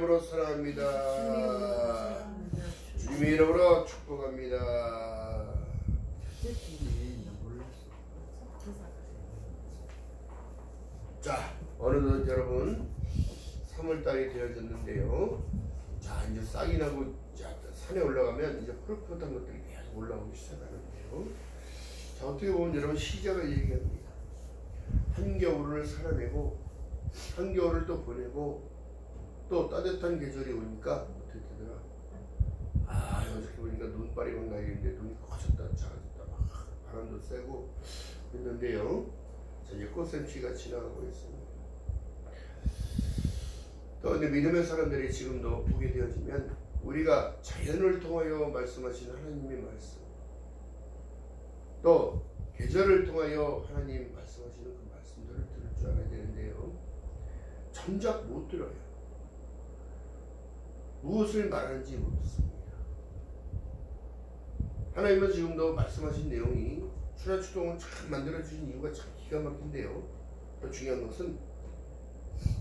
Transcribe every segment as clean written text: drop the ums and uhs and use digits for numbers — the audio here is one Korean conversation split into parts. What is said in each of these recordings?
이름으로 사랑합니다. 주님의 이름으로 축복합니다. 자, 어느덧 여러분 3월달이 되어졌는데요. 자, 이제 싹이 나고 산에 올라가면 이제 푸릇푸릇한 것들이 계속 올라오기 시작하는데요. 자, 어떻게 보면 여러분 시작을 얘기합니다. 한겨울을 살아내고 한겨울을 또 보내고 또 따뜻한 계절이 오니까 어떻게 되더라? 어저께 보니까 눈발이 막 나겠는데 눈이 커졌다 작아졌다 막 바람도 세고 그랬는데요. 자, 이제 꽃샘추위가 지나가고 있습니다. 또 근데 믿음의 사람들이 지금도 보게 되어지면 우리가 자연을 통하여 말씀하신 하나님의 말씀, 또 계절을 통하여 하나님 말씀하시는 그 말씀들을 들을 줄 알아야 되는데요. 정작 못 들어요. 무엇을 말하는지 못 듣습니다. 하나님은 지금도 말씀하신 내용이 출하추동을 참 만들어주신 이유가 참 기가 막힌데요. 또 중요한 것은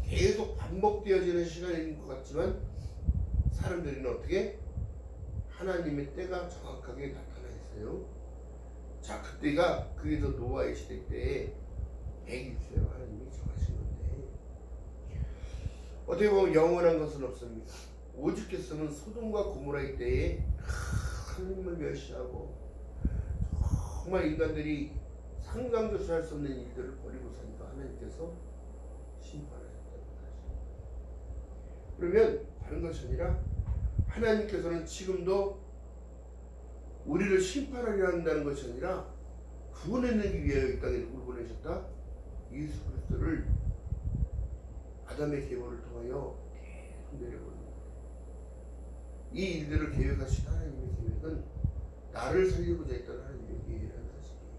계속 반복되어지는 시간인 것 같지만 사람들은 어떻게 하나님의 때가 정확하게 나타나 있어요. 자, 그때가 그래서 노아의 시대 때에 100일째로 하나님이 정하신 건데 어떻게 보면 영원한 것은 없습니다. 오죽했으면 소돔과 고모라의 때에 하나님을 멸시하고 정말 인간들이 상상조차 할 수 없는 일들을 벌이고 사니까 하나님께서 심판하셨다는 사실. 그러면 다른 것이 아니라 하나님께서는 지금도 우리를 심판하려 한다는 것이 아니라 구원해내기 위하여 이 땅에 누구를 보내셨다? 예수 그리스도를 아담의 계보를 통하여 계속 내려보는 이 일들을 계획하신 하나님의 계획은 나를 살리고자 했던 하나님의 계획이라는 사실이에요.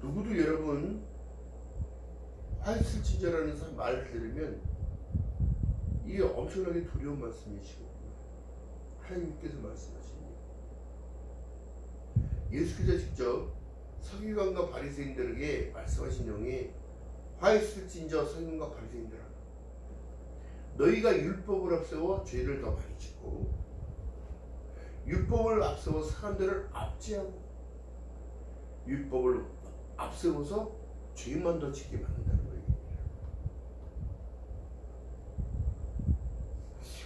누구도 여러분 화이슬진저라는 말을 들으면 이게 엄청나게 두려운 말씀이시고 하나님께서 말씀하십니다. 예수께서 직접 서기관과 바리새인들에게 말씀하신 내용에 화이슬진저 서기관과 바리새인들아, 너희가 율법을 앞세워 죄를 더 많이 짓고 율법을 앞세워 사람들을 압제하고 율법을 앞세워서 죄만 더 짓게 만든다는 거예요.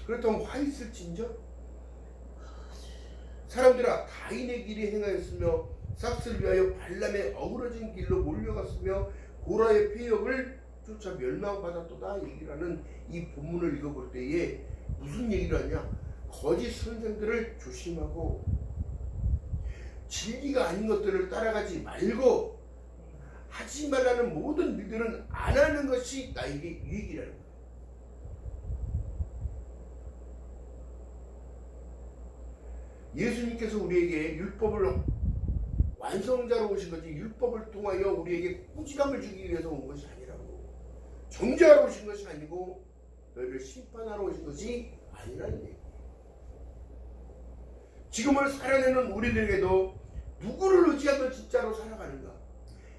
그렇다면 화이슬진저? 사람들아, 가인의 길에 행하였으며 삭스를 위하여 발람의 어그러진 길로 몰려갔으며 고라의 폐역을 쫓아 멸망받았도다 얘기를 하는 이 본문을 읽어볼 때에 무슨 얘기를 하냐? 거짓 선생들을 조심하고 진리가 아닌 것들을 따라가지 말고 하지 말라는 모든 일들은 안 하는 것이 나에게 유익이라는 거예요. 예수님께서 우리에게 율법을 완성자로 오신 거지 율법을 통하여 우리에게 꾸지람을 주기 위해서 온 것이 아니라고, 정죄하러 오신 것이 아니고 너희를 심판하러 오신 것이 아니라는 얘기예요. 지금을 살아내는 우리들에게도 누구를 의지하며 진짜로 살아가는가,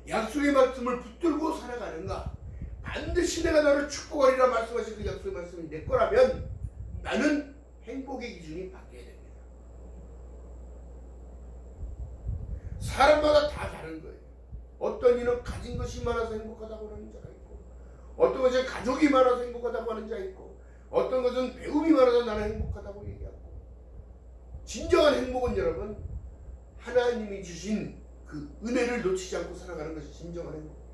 약속의 말씀을 붙들고 살아가는가, 반드시 내가 너를 축복하리라 말씀하신 그 약속의 말씀이 내 거라면 나는 행복의 기준이 바뀌어야 됩니다. 사람마다 다 다른 거예요. 어떤 이는 가진 것이 많아서 행복하다고 하는 자가 있고, 어떤 것은 가족이 많아서 행복하다고 하는 자가 있고, 어떤 것은 배움이 많아서 나는 행복하다고 얘기하고, 진정한 행복은 여러분 하나님이 주신 그 은혜를 놓치지 않고 살아가는 것이 진정한 행복입니다.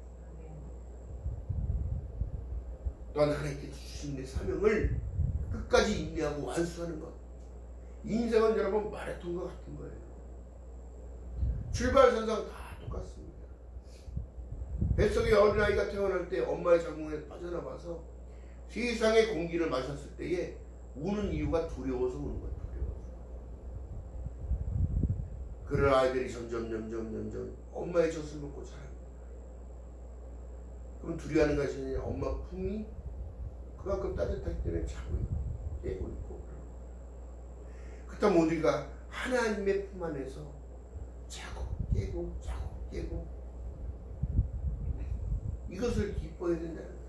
또한 하나님께 주신 내 사명을 끝까지 인내하고 완수하는 것. 인생은 여러분 마라톤과 같은 거예요. 출발선상 다 똑같습니다. 뱃속에 어린아이가 태어날 때 엄마의 자궁에 빠져나와서 세상의 공기를 마셨을 때에 우는 이유가 두려워서 우는 거예요. 두려워서. 그런 아이들이 점점 엄마의 젖을 먹고 자랍니다. 그럼 두려워하는 것이 아니라 엄마 품이 그만큼 따뜻하기 때문에 자고 있고 깨고 있고. 그렇다면 우리가 하나님의 품 안에서 자고 깨고, 이것을 기뻐해야 된다는 거예요.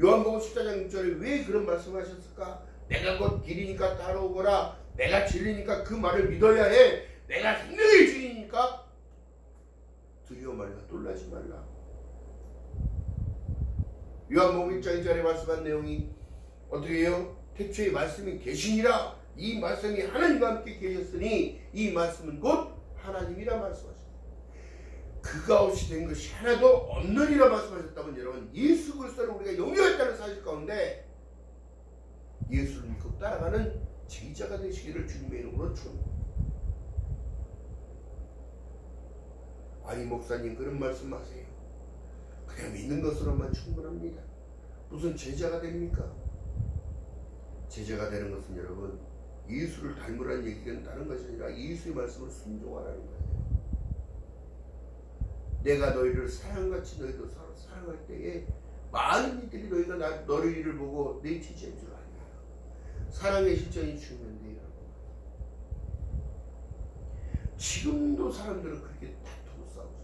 요한복음 14장 6절에 왜 그런 말씀하셨을까? 내가 곧 길이니까 따라오거라. 내가 진리니까 그 말을 믿어야 해. 내가 생명의 주인이니까 두려워 말라. 놀라지 말라. 요한복음 1장 1절에 말씀한 내용이 어떻게 해요? 태초에 말씀이 계시니라. 이 말씀이 하나님과 함께 계셨으니 이 말씀은 곧 하나님이라 말씀하셨다. 그가 없이 된 것이 하나도 없느니라 말씀하셨다면 여러분, 예수 그리스도를 우리가 영접했다는 사실 가운데 예수를 믿고 따라가는 제자가 되시기를 주님의 이름으로 축원합니다. 아니 목사님 그런 말씀 마세요. 그냥 믿는 것으로만 충분합니다. 무슨 제자가 됩니까? 제자가 되는 것은 여러분 예수를 닮으라는 얘기는 다른 것이 아니라 예수의 말씀을 순종하라는 거예요. 내가 너희를 사랑같이 너희도 사랑할 때에 많은 이들이 너희가 너희를 보고 내 제자인 줄 알라. 사랑의 실정이 중요한데 여러분, 지금도 사람들은 그렇게 다투고 싸우죠.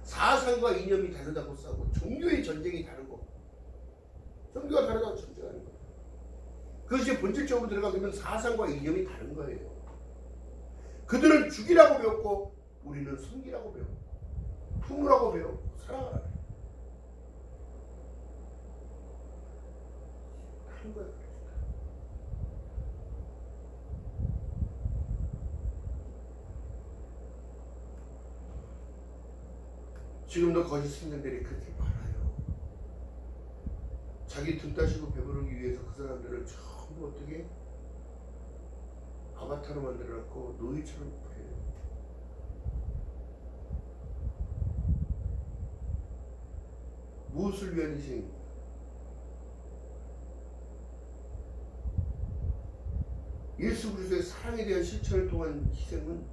사상과 이념이 다르다고 싸우고 종교의 전쟁이 다르고 종교가 다르다고 전쟁하는 거예요. 그것이 본질적으로 들어가면 사상과 이념이 다른 거예요. 그들은 죽이라고 배웠고 우리는 섬기라고 배웠고 품으라고 배웠고 사랑하라고 다른 거예요. 지금도 거짓 스님들이 그렇게 많아요. 자기 등 따시고 배부르기 위해서 그 사람들을 전부 어떻게 아바타로 만들어놨고 노예처럼 부려요. 무엇을 위한 희생입니까? 예수 그리스도의 사랑에 대한 실천을 통한 희생은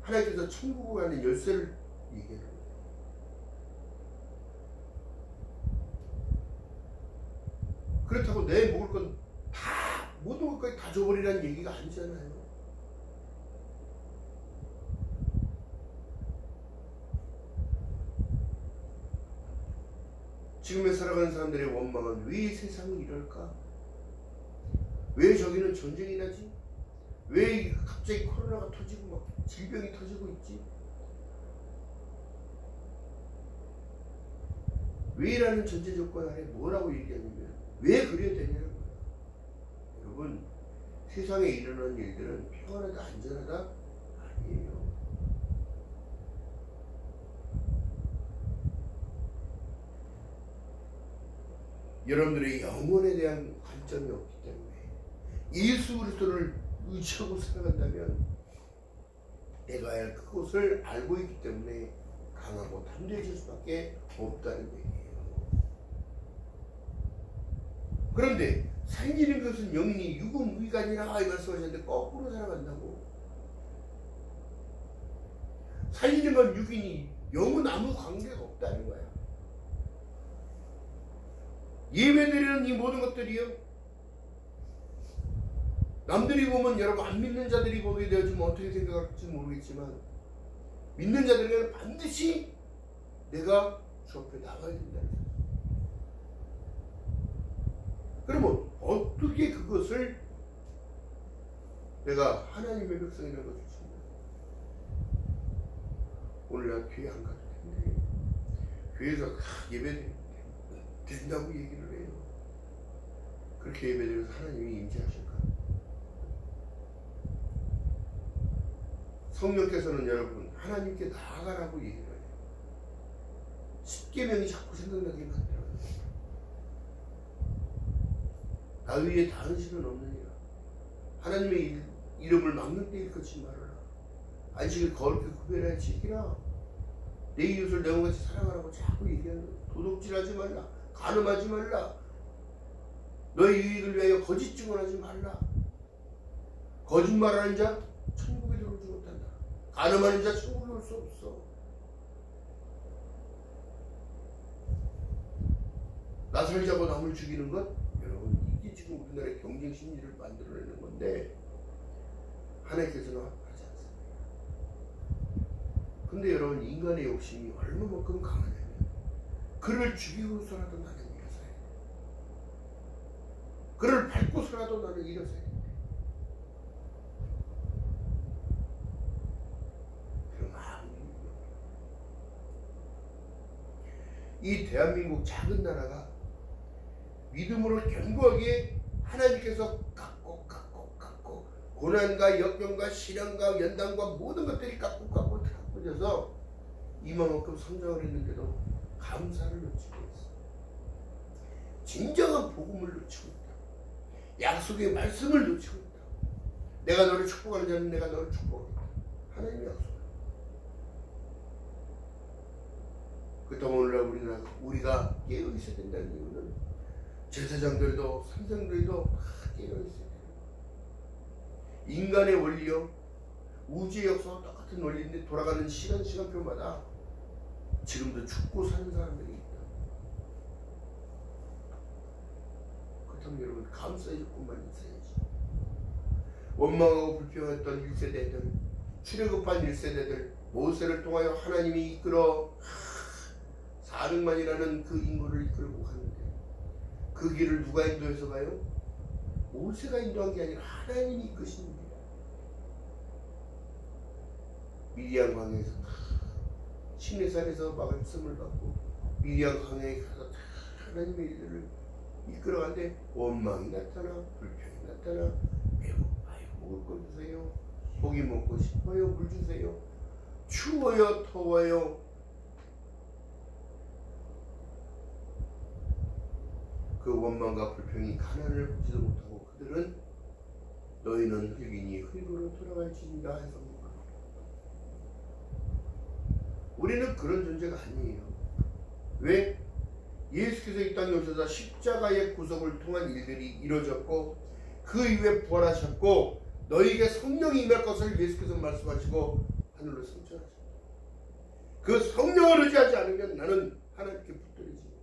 하나님께서 천국을 가는 열쇠를 얘기하는 거예요. 그렇다고 내 먹을 건 다 모든 것까지 다 줘버리라는 얘기가 아니잖아요. 지금에 살아가는 사람들의 원망은 왜 세상은 이럴까? 왜 저기는 전쟁이 나지? 왜 갑자기 코로나가 터지고 막 질병이 터지고 있지? 왜라는 전제 조건 아래 뭐라고 얘기하냐면 왜 그래야 되냐는 거예요. 여러분, 세상에 일어나는 일들은 평안하다 안전하다 아니에요. 여러분들의 영혼에 대한 관점이 없기 때문에 예수 그리스도를 의지하고 살아간다면 내가 할 그것을 알고 있기 때문에 강하고 담대해질 수밖에 없다는 얘기예요. 그런데 생기는 것은 영이 육은 무위가 아니라 이 말씀하셨는데 거꾸로 살아간다고. 살리는 건 육이니 영은 아무 관계가 없다는 거야. 예배드리는 이 모든 것들이요, 남들이 보면 여러분 안 믿는 자들이 보게 되어지면 어떻게 생각할지 모르겠지만 믿는 자들에게는 반드시 내가 주 앞에 나가야 된다는 거예요. 그러면 어떻게 그것을 내가 하나님의 백성이라는 것을 줍니다. 오늘 난 교회 안 가도 된대. 교회에서 예배 된다고 얘기를 해요. 그렇게 예배드려서 하나님이 임재하실까? 성령께서는 여러분 하나님께 나아가라고 얘기를 해요. 십계명이 자꾸 생각나게 만들어요. 나 위에 다른 신은 없느니라. 하나님의 이름을 막는 때일 것이 말하라. 안식일 거룩히 구별하여 지키라. 내 이웃을 내 몸같이 사랑하라고 자꾸 얘기하는 거예요. 도둑질하지 말라. 간음하지 말라. 너의 유익을 위하여 거짓 증언하지 말라. 거짓말하는 자 천국에 들어오지 못한다. 간음하는 자 천국에 올 수 없어. 나 살자고 남을 죽이는 것, 여러분 이게 지금 우리나라의 경쟁 심리를 만들어내는 건데 하나님께서는 하지 않습니다. 근데 여러분 인간의 욕심이 얼마만큼 강하냐면 그를 죽이고서라도 나는 이겨서야 돼. 그를 밟고서라도 나는 일어서야 된다. 그런 마음이 이 대한민국 작은 나라가 믿음으로 견고하게 하나님께서 갖고 고난과 역경과 시련과 연단과 모든 것들이 갖고 져서 이만큼 성장을 했는데도 감사를 놓치고 있어. 진정한 복음을 놓치고 있다. 약속의 말씀을 놓치고 있다. 내가 너를 축복하는 자는 내가 너를 축복하겠다. 하나님의 약속. 그렇다면 오늘날 우리가 깨어 있어야 된다는 이유는 제사장들도 선생들도 다 깨어 있어야 돼요. 인간의 원리요, 우주의 역사와 똑같은 원리인데 돌아가는 시간표마다 지금도 죽고 사는 사람들이 있다. 그렇다면 여러분 감사의 조건만 있어야지. 원망하고 불평했던 1세대들, 출애굽한 1세대들, 모세를 통하여 하나님이 이끌어 400만이라는 그 인구를 이끌고 가는데 그 길을 누가 인도해서 가요? 모세가 인도한 게 아니라 하나님이 이끄신 길이야. 미디안 광야에서 시내산에서 말씀을 받고 미디안 광야에 가서 하나님의 일들을 이끌어가는데 원망이 나타나, 불평이 나타나, 배고파요, 먹을 거 주세요, 고기 먹고 싶어요, 물 주세요, 추워요, 더워요. 그 원망과 불평이 가난을 보지도 못하고 그들은 너희는 흙이니 흙으로 돌아갈지니라 해서 우리는 그런 존재가 아니에요. 왜? 예수께서 이 땅에 오셔서 십자가의 구속을 통한 일들이 이루어졌고 그 이후에 부활하셨고 너희에게 성령이 임할 것을 예수께서 말씀하시고 하늘로 승천하셨다. 그 성령을 의지하지 않으면 나는 하나님께 붙들리지 못해.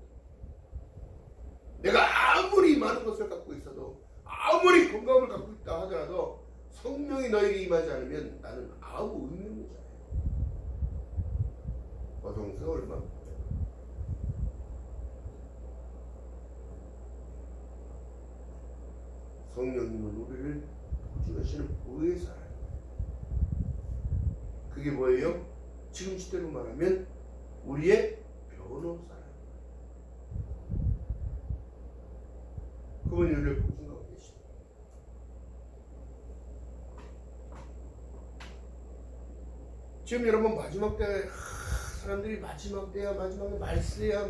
내가 아무리 많은 것을 갖고 있어도 아무리 건강을 갖고 있다 하더라도 성령이 너에게 임하지 않으면 나는 아무 의미 없는 자예요. 어동서 얼마 성령님은 우리를 구주하시는 보혜사예요. 그게 뭐예요? 지금 시대로 말하면 우리의 변호사예요. 그분이 우리를 보증하고 계십니다. 지금 여러분 마지막 때 사람들이 마지막 때야 마지막에 말세야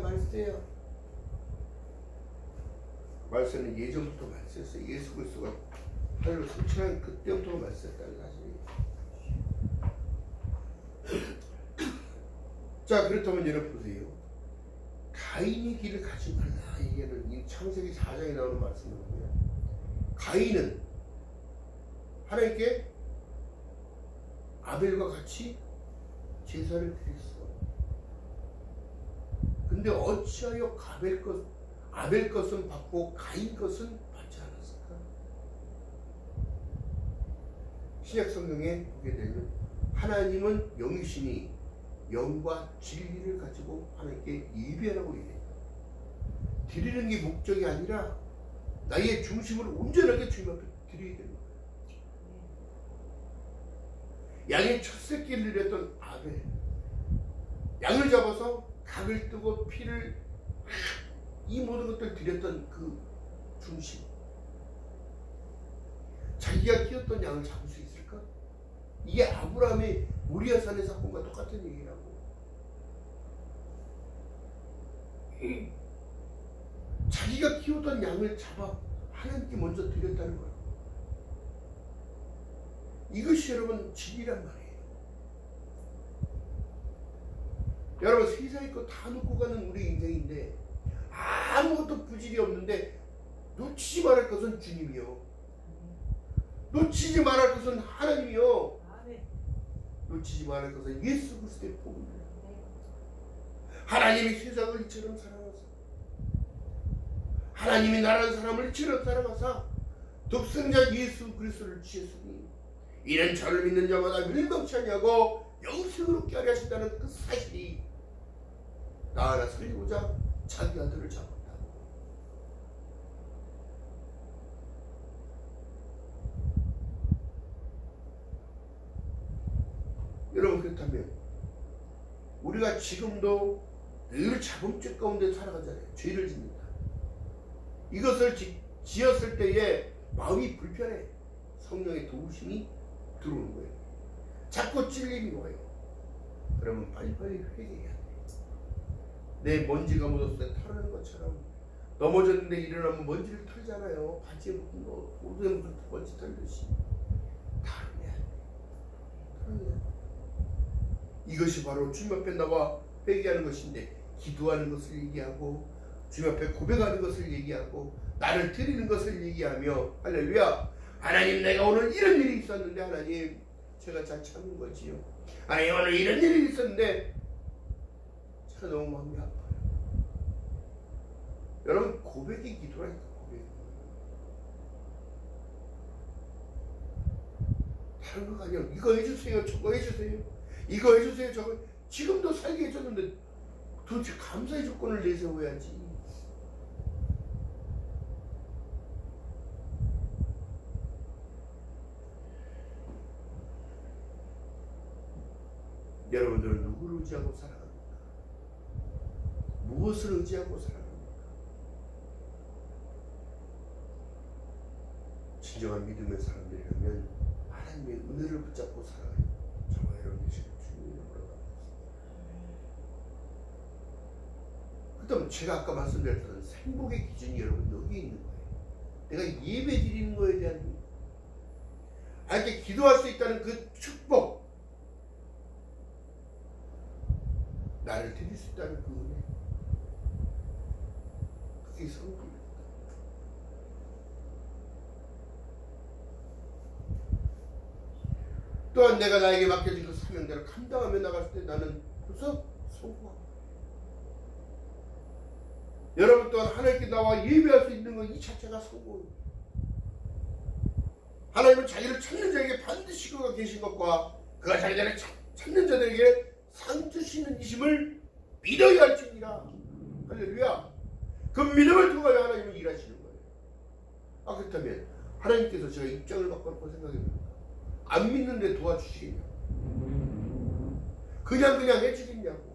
말세는 예전부터 말세였어요. 예수 그리스도가 하늘로 승천한 그때부터 말세였다는 사실이에요. 자, 그렇다면 여러분 보세요. 가인의 길을 가지 말라. 이게는 이 창세기 4장에 나오는 말씀이고요. 가인은 하나님께 아벨과 같이 제사를 드렸어. 근데 어찌하여 아벨 것은 받고 가인 것은 받지 않았을까? 신약 성경에 보게 되면 하나님은 영이시니 영과 진리를 가지고 하나님께 예배하라고 얘기해요. 드리는 게 목적이 아니라 나의 중심을 온전하게 주님 앞에 드려야 되는 거예요. 양의 첫 새끼를 드렸던 아벨, 양을 잡아서 각을 뜨고 피를 이 모든 것들 드렸던 그 중심, 자기가 키웠던 양을 잡을 수 있을까? 이게 아브라함의 모리아산의 사건과 똑같은 얘기라고. 자기가 키우던 양을 잡아 하나님께 먼저 드렸다는 거예요. 이것이 여러분 진리란 말이에요. 여러분 세상에 거 다 놓고 가는 우리 인생인데 아무것도 부질이 없는데 놓치지 말할 것은 주님이요, 놓치지 말할 것은 하나님이요, 놓치지 말할 것은 예수 그리스도의 복음이에요. 하나님이 세상을 이처럼 사랑하사, 하나님이 나라는 사람을 이처럼 사랑하사 독생자 예수 그리스도를 주셨으니 이는 저를 믿는 자마다 멸망치 아니하고 영생을 얻게 하려 하신다는 그 사실이 나 하나 살리고자 자기 아들을 잡았다. 여러분, 그렇다면 우리가 지금도 늘 자범죄 가운데 살아가잖아요. 죄를 짓는다. 이것을 지었을 때에 마음이 불편해. 성령의 도우심이 들어오는 거예요. 자꾸 찔림이 와요. 그러면 빨리빨리 회개해야 돼. 내 먼지가 묻었을 때 털는 것처럼 넘어졌는데 일어나면 먼지를 털잖아요. 바지에 묻은 거, 옷에 묻은 먼지 털듯이 털어내야 돼. 털어내야 돼. 이것이 바로 주님 앞에 나와 회개하는 것인데, 기도하는 것을 얘기하고 주님 앞에 고백하는 것을 얘기하고 나를 드리는 것을 얘기하며, 할렐루야, 하나님, 내가 오늘 이런 일이 있었는데 하나님 제가 잘 참은 거지요. 하나님, 오늘 이런 일이 있었는데 제가 너무 마음이 아파요. 여러분, 고백이 기도라니까. 고백. 다른 거 아니야. 이거 해주세요, 저거 해주세요, 이거 해주세요, 저거. 지금도 살게 해줬는데 도대체 감사의 조건을 내세워야지. 여러분들은 누구를 의지하고 살아갑니까? 무엇을 의지하고 살아갑니까? 진정한 믿음의 사람들이라면 하나님의 은혜를 붙잡고 살아가요. 저와 여러분 되시는 주님의 이름으로 기도합니다. 그다음 제가 아까 말씀드렸던 행복의 기준이 여러분 여기 있는 거예요. 내가 예배 드리는 거에 대한 이렇게 기도할 수 있다는 그 축복, 나를 드릴 수 있다는 그 은혜, 그게 성공입니다. 또한 내가 나에게 맡겨진 그 사명대로 감당하며 나갔을 때 나는 벌써 성공합니다. 여러분 또한 하나님께 나와 예배할 수 있는 것 이 자체가 성공입니다. 하나님은 자기를 찾는 자에게 반드시 그가 계신 것과 그가 자기를 찾는 자들에게 상 주시는 이심을 믿어야 할지니라. 할렐루야. 그 믿음을 통하여 하나님은 일하시는 거예요. 그렇다면 하나님께서 제가 입장을 바꿔놓고 생각해봅니다. 안 믿는데 도와주시겠냐고, 그냥 해주겠냐고.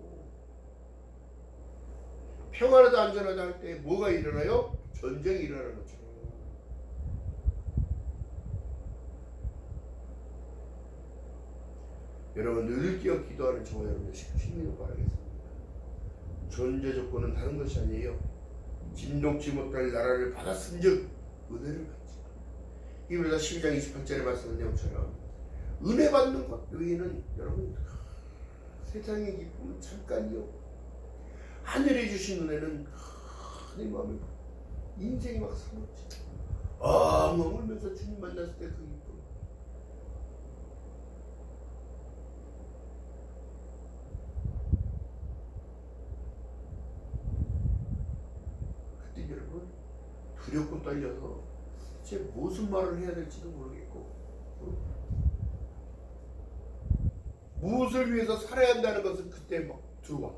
평안하다 안전하다 할 때 뭐가 일어나요? 전쟁이 일어나는 것처럼. 여러분, 늘 끼어 기도하는 저와 여러분의 심리를 바라겠습니다. 존재 조건은 다른 것이 아니에요. 진동치 못할 나라를 받았은즉 은혜를 받지. 이브리서 12장 28절에 말씀한 내용처럼 은혜 받는 것 외에는 여러분 세상의 기쁨은 잠깐이요. 하늘에 주신 은혜는 내 마음에 인생이 막 사무치 머물면서 주님 만났을 때 그 기쁨. 그때 여러분 두렵고 떨려서 제 무슨 말을 해야 될지도 모르겠고 무엇을 위해서 살아야 한다는 것은 그때 막 들어와.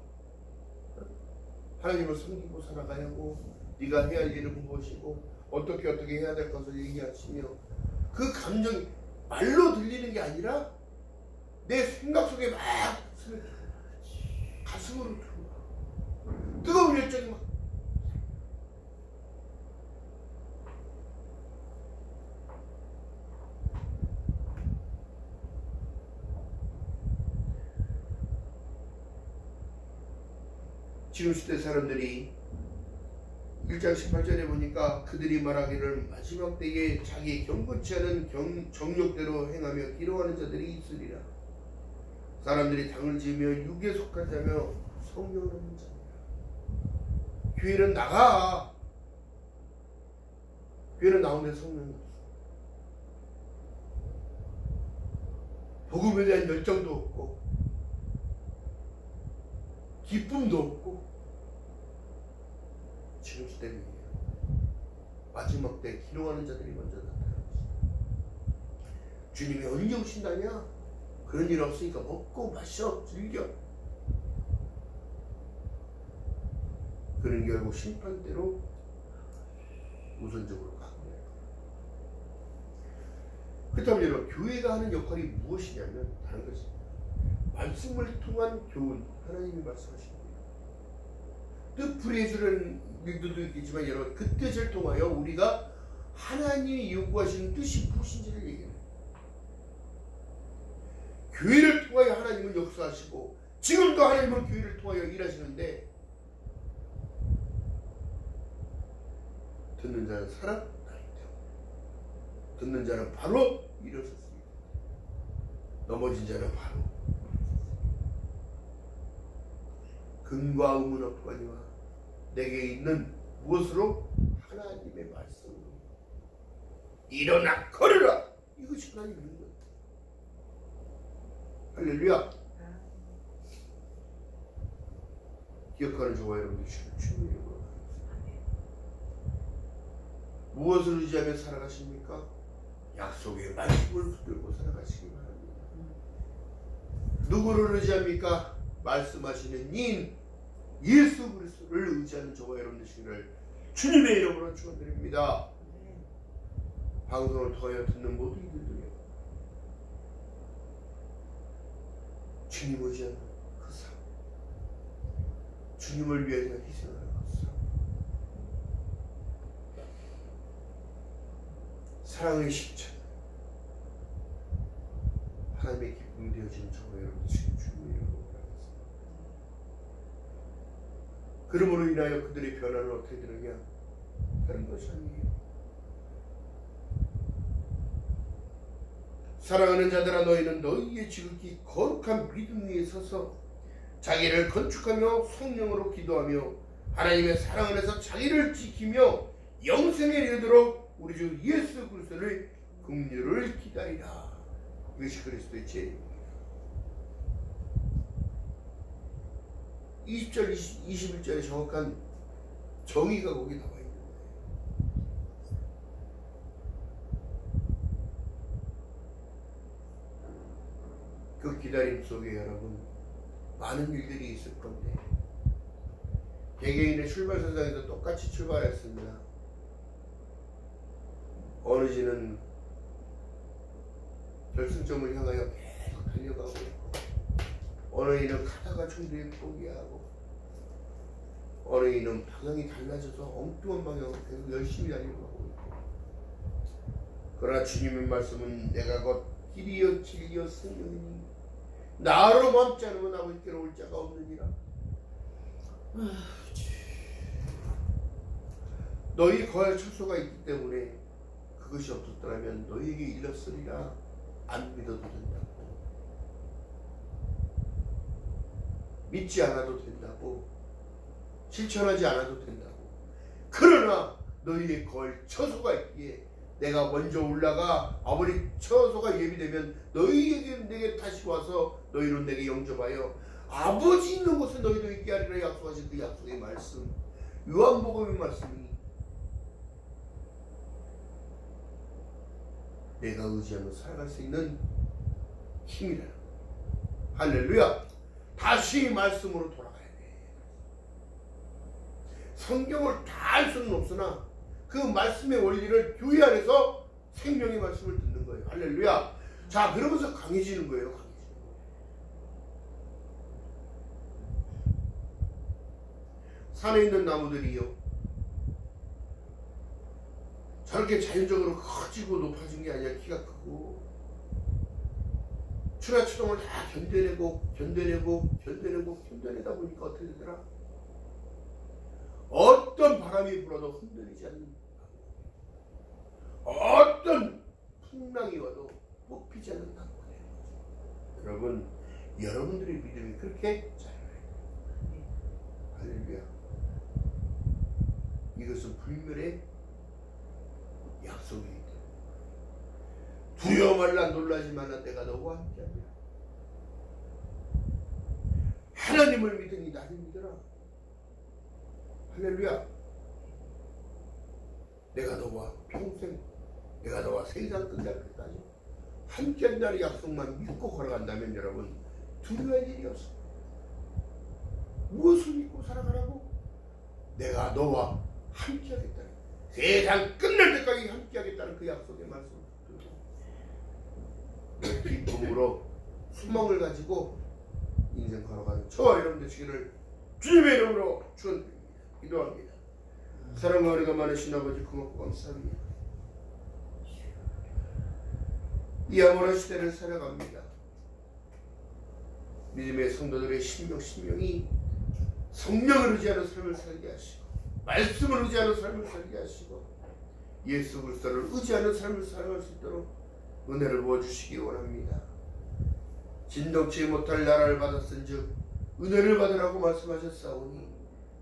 하나님을 섬기고 살아가야 하고 네가 해야 할 일은 무엇이고 어떻게 해야 될 것을 얘기하시며 그 감정이 말로 들리는 게 아니라 내 생각 속에 막 가슴으로 들어와. 뜨거운 열정이 막. 지금 시대 사람들이 1장 18절에 보니까 그들이 말하기를 마지막 때에 자기 경건치 않은 정욕대로 행하며 기로하는 자들이 있으리라. 사람들이 당을 지으며 육에 속한 자며 성령을 없는 자니라. 교회는 나가. 교회는 나오는데 성령이 없어. 복음에 대한 열정도 없고 기쁨도 없고. 지금 시대는 마지막 때 기도하는 자들이 먼저 나타나는 것이다. 주님이 언제 오신다냐? 그런 일 없으니까 먹고 마셔 즐겨. 그는 결국 심판대로 우선적으로 가고 있는 거예요. 그렇다면 여러분, 교회가 하는 역할이 무엇이냐면 다른 것입니다. 말씀을 통한 교훈, 하나님이 말씀하신 거예요. 뜻풀이해 주는 일들도 있겠지만 여러분 그 뜻을 통하여 우리가 하나님이 요구하시는 뜻이 무엇인지를 얘기해요. 교회를 통하여 하나님은 역사하시고 지금도 하나님은 교회를 통하여 일하시는데 듣는 자는 살아 듣는 자는 바로 일어섰습니다. 넘어진 자는 바로 근과 의문 없거니와 내게 있는 무엇으로? 하나님의 말씀으로 일어나 걸으라. 이것이 하나님의 있는 거예요. 할렐루야. 기억하는 저와 여러분들 주님의 이름으로 무엇을 의지하며 살아가십니까? 약속의 말씀을 붙들고 살아가시기 바랍니다. 누구를 의지합니까? 말씀하시는 이인 예수 그리스도를 의지하는 저와 여러분 되시기를 주님의 이름으로 축원드립니다. 방송을 통하여 듣는 모든 이들도요, 주님 의지하는 그 삶, 주님을 위해서 희생하는 그 삶, 사랑의 십자, 하나님의 기쁨이 되어지는 저와 여러분 지금 주님의 이름으로 기도하겠습니다. 그러므로 인하여 그들의 변화는 어떻게 되느냐? 다른 것이 아니에요. 사랑하는 자들아, 너희는 너희의 지극히 거룩한 믿음 위에 서서 자기를 건축하며 성령으로 기도하며 하나님의 사랑 안에서 자기를 지키며 영생에 이르도록 우리 주 예수 그리스도를 긍휼을 기다리라. 이것이 그리스도의 제일입니다. 20절, 21절에 정확한 정의가 거기 나와 있는데 그 기다림 속에 여러분 많은 일들이 있을 건데 개개인의 출발선상에서 똑같이 출발했습니다. 어느 지는 결승점을 향하여 계속 달려가고 있고 어느 이는 가다가 중도에 포기하고 어느 이는 방향이 달라져서 엉뚱한 방향으로 계속 열심히 달려가고 있고 그러나 주님의 말씀은 내가 곧 길이요 진리요 생명이니 나로 멈지 않으면 아버지께로 올 자가 없느니라. 너희 거할 처소가 있기 때문에 그것이 없었더라면 너희에게 일렀으리라. 안 믿어도 된다고, 믿지 않아도 된다고, 실천하지 않아도 된다고. 그러나 너희의 거할 처소가 있기에 내가 먼저 올라가 아버지 처소가 예비되면 너희에게 내게 다시 와서 너희로 내게 영접하여 아버지 있는 곳에 너희도 있게 하리라 약속하신 그 약속의 말씀, 요한복음의 말씀이 내가 의지하며 살아갈 수 있는 힘이라. 할렐루야. 다시 말씀으로 돌아가야 돼. 성경을 다 알 수는 없으나 그 말씀의 원리를 교회 안에서 생명의 말씀을 듣는 거예요. 할렐루야. 자, 그러면서 강해지는 거예요. 강해지는 거예요. 산에 있는 나무들이요, 저렇게 자연적으로 커지고 높아진 게 아니라 키가 크고 추락추동을 다 견뎌내다 보니까 어떻게 되더라? 어떤 바람이 불어도 흔들리지 않는, 어떤 풍랑이 와도 뽑히지 않는 나무가 되는 거죠. 여러분, 여러분들의 믿음이 그렇게 자라나요. 할렐루야. 이것은 불멸의 약속이 있다. 두려워 말라, 놀라지 말라, 내가 너와 함께하리라. 하나님을 믿으니 나를 믿어라. 할렐루야. 내가 너와 평생, 내가 너와 세상 끝날 때까지 함께한다는 약속만 믿고 걸어간다면 여러분 두려워할 일이 없어. 무엇을 믿고 살아가라고? 내가 너와 함께하겠다. 세상 끝날 때까지 함께하겠다는 그 약속의 말씀을 듣고 기쁨으로 소망을 가지고 인생 걸어가는 저와 여러분 되시기를 주님의 이름으로 축원드립니다. 기도합니다. 사랑과 은혜가 많으신 아버지 고맙고 감사합니다. 이 암울한 시대를 살아갑니다. 믿음의 성도들의 심령이 성령을 의지하는 삶을 살게 하시고 말씀을 의지하는 삶을 살게 하시고 예수 그리스도를 의지하는 삶을 살아갈 수 있도록 은혜를 부어주시기 원합니다. 진동치 못할 나라를 받았은즉 은혜를 받으라고 말씀하셨사오니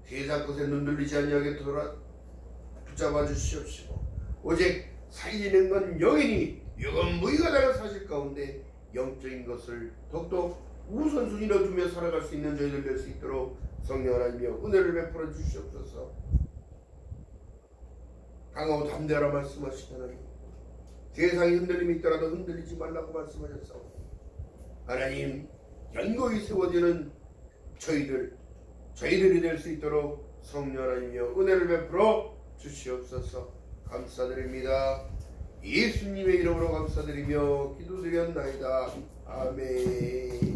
세상 것에 눈들리지 아니하게 붙잡아 주시옵시고 오직 살리는 건 영이니 영은 무의가다는 사실 가운데 영적인 것을 더욱더 우선순위로 두며 살아갈 수 있는 저희들 될 수 있도록 성령 하나님이여 은혜를 베풀어 주시옵소서. 강하고 담대하라 말씀하시다니 세상이 흔들림이 있더라도 흔들리지 말라고 말씀하셨사오니 하나님 견고히 세워지는 저희들이 될 수 있도록 성령 하나님이여 은혜를 베풀어 주시옵소서. 감사드립니다. 예수님의 이름으로 감사드리며 기도드렸나이다. 아멘.